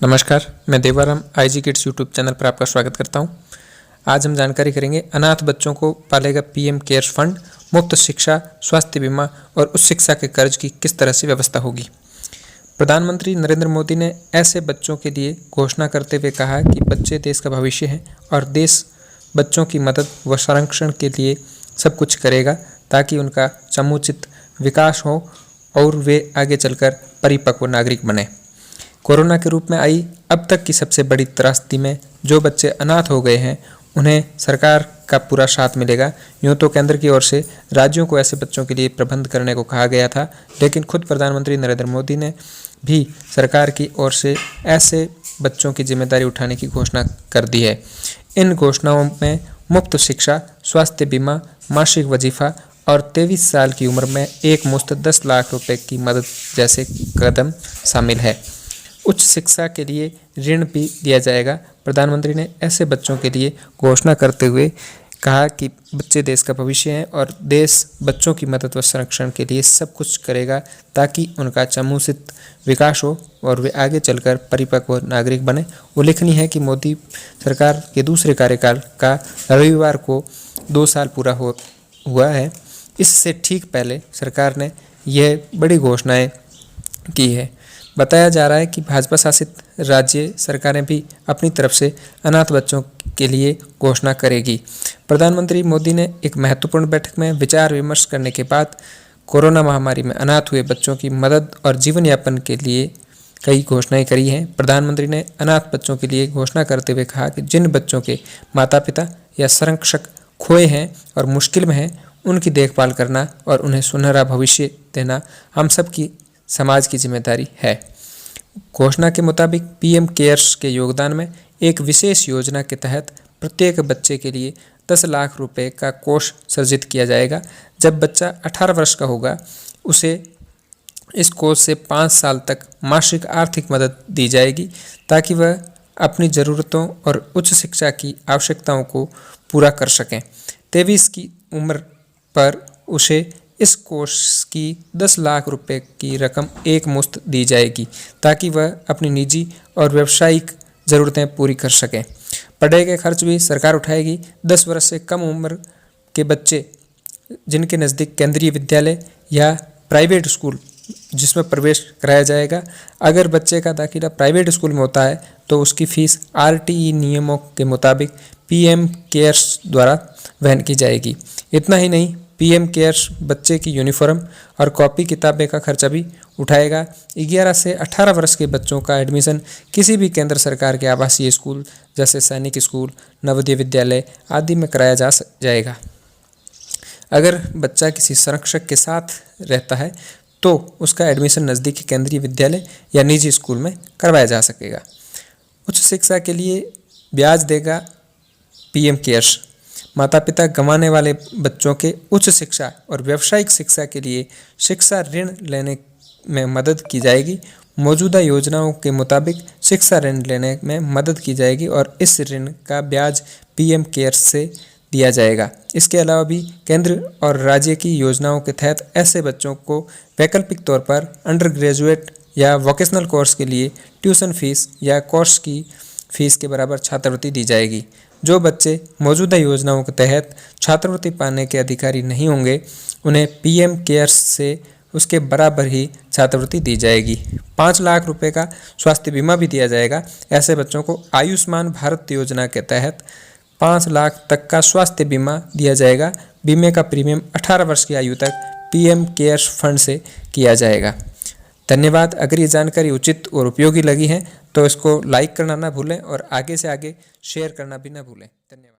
नमस्कार, मैं Devaram IG kids YouTube channel पर आपका स्वागत करता हूं। आज हम जानकारी करेंगे अनाथ बच्चों को पालेगा पीएम केयर्स फंड, मुफ्त शिक्षा, स्वास्थ्य बीमा और उच्च शिक्षा के कर्ज की किस तरह से व्यवस्था होगी। प्रधानमंत्री नरेंद्र मोदी ने ऐसे बच्चों के लिए घोषणा करते हुए कहा कि बच्चे देश का भविष्य हैं और देश बच्चों की मदद व संरक्षण के लिए सब कुछ करेगा ताकि उनका समुचित विकास हो और वे आगे चलकर परिपक्व नागरिक बने। कोरोना के रूप में आई अब तक की सबसे बड़ी त्रासदी में जो बच्चे अनाथ हो गए हैं उन्हें सरकार का पूरा साथ मिलेगा। यूँ तो केंद्र की ओर से राज्यों को ऐसे बच्चों के लिए प्रबंध करने को कहा गया था, लेकिन खुद प्रधानमंत्री नरेंद्र मोदी ने भी सरकार की ओर से ऐसे बच्चों की जिम्मेदारी उठाने की घोषणा कर दी है। इन घोषणाओं में मुफ्त शिक्षा, स्वास्थ्य बीमा, मासिक वजीफा और 23 साल की उम्र में एक मुश्त 10 लाख रुपए की मदद जैसे कदम शामिल है। उच्च शिक्षा के लिए ऋण भी दिया जाएगा। प्रधानमंत्री ने ऐसे बच्चों के लिए घोषणा करते हुए कहा कि बच्चे देश का भविष्य हैं और देश बच्चों की मदद व संरक्षण के लिए सब कुछ करेगा ताकि उनका समुचित विकास हो और वे आगे चलकर परिपक्व नागरिक बने। उल्लेखनीय है कि मोदी सरकार के दूसरे कार्यकाल का रविवार को 2 साल पूरा हुआ है। इससे ठीक पहले सरकार ने यह बड़ी घोषणाएं की है। बताया जा रहा है कि भाजपा शासित राज्य सरकारें भी अपनी तरफ से अनाथ बच्चों के लिए घोषणा करेगी। प्रधानमंत्री मोदी ने एक महत्वपूर्ण बैठक में विचार विमर्श करने के बाद कोरोना महामारी में अनाथ हुए बच्चों की मदद और जीवन यापन के लिए कई घोषणाएं करी हैं। प्रधानमंत्री ने अनाथ बच्चों के लिए घोषणा करते हुए कहा कि जिन बच्चों के माता पिता या संरक्षक खोए हैं और मुश्किल में हैं, उनकी देखभाल करना और उन्हें सुनहरा भविष्य देना हम सब की समाज की जिम्मेदारी है। घोषणा के मुताबिक पीएम केयर्स के योगदान में एक विशेष योजना के तहत प्रत्येक बच्चे के लिए 10 लाख रुपए का कोष सृजित किया जाएगा। जब बच्चा 18 वर्ष का होगा उसे इस कोष से 5 साल तक मासिक आर्थिक मदद दी जाएगी ताकि वह अपनी ज़रूरतों और उच्च शिक्षा की आवश्यकताओं को पूरा कर सकें। 23 की उम्र पर उसे इस कोष की 10 लाख रुपए की रकम एक मुश्त दी जाएगी ताकि वह अपनी निजी और व्यावसायिक ज़रूरतें पूरी कर सकें। पढ़ाई के खर्च भी सरकार उठाएगी। 10 वर्ष से कम उम्र के बच्चे जिनके नज़दीक केंद्रीय विद्यालय या प्राइवेट स्कूल जिसमें प्रवेश कराया जाएगा, अगर बच्चे का दाखिला प्राइवेट स्कूल में होता है तो उसकी फ़ीस आरटीई नियमों के मुताबिक पीएम केयर्स द्वारा वहन की जाएगी। इतना ही नहीं, पीएम केयर्स बच्चे की यूनिफॉर्म और कॉपी किताबें का खर्चा भी उठाएगा। 11 से 18 वर्ष के बच्चों का एडमिशन किसी भी केंद्र सरकार के आवासीय स्कूल जैसे सैनिक स्कूल, नवोदय विद्यालय आदि में कराया जाएगा। अगर बच्चा किसी संरक्षक के साथ रहता है तो उसका एडमिशन नज़दीकी केंद्रीय विद्यालय या निजी स्कूल में करवाया जा सकेगा। उच्च शिक्षा के लिए ब्याज देगा पीएम केयर्स। माता पिता गंवाने वाले बच्चों के उच्च शिक्षा और व्यावसायिक शिक्षा के लिए शिक्षा ऋण लेने में मदद की जाएगी। मौजूदा योजनाओं के मुताबिक शिक्षा ऋण लेने में मदद की जाएगी और इस ऋण का ब्याज पीएम केयर्स से दिया जाएगा। इसके अलावा भी केंद्र और राज्य की योजनाओं के तहत ऐसे बच्चों को वैकल्पिक तौर पर अंडर ग्रेजुएट या वोकेशनल कोर्स के लिए ट्यूशन फीस या कोर्स की फीस के बराबर छात्रवृत्ति दी जाएगी। जो बच्चे मौजूदा योजनाओं के तहत छात्रवृत्ति पाने के अधिकारी नहीं होंगे उन्हें पीएम केयर्स से उसके बराबर ही छात्रवृत्ति दी जाएगी। 5 लाख रुपए का स्वास्थ्य बीमा भी दिया जाएगा। ऐसे बच्चों को आयुष्मान भारत योजना के तहत 5 लाख तक का स्वास्थ्य बीमा दिया जाएगा। बीमे का प्रीमियम 18 वर्ष की आयु तक पीएम केयर्स फंड से किया जाएगा। धन्यवाद। अगर ये जानकारी उचित और उपयोगी लगी है तो इसको लाइक करना ना भूलें और आगे से आगे शेयर करना भी ना भूलें। धन्यवाद।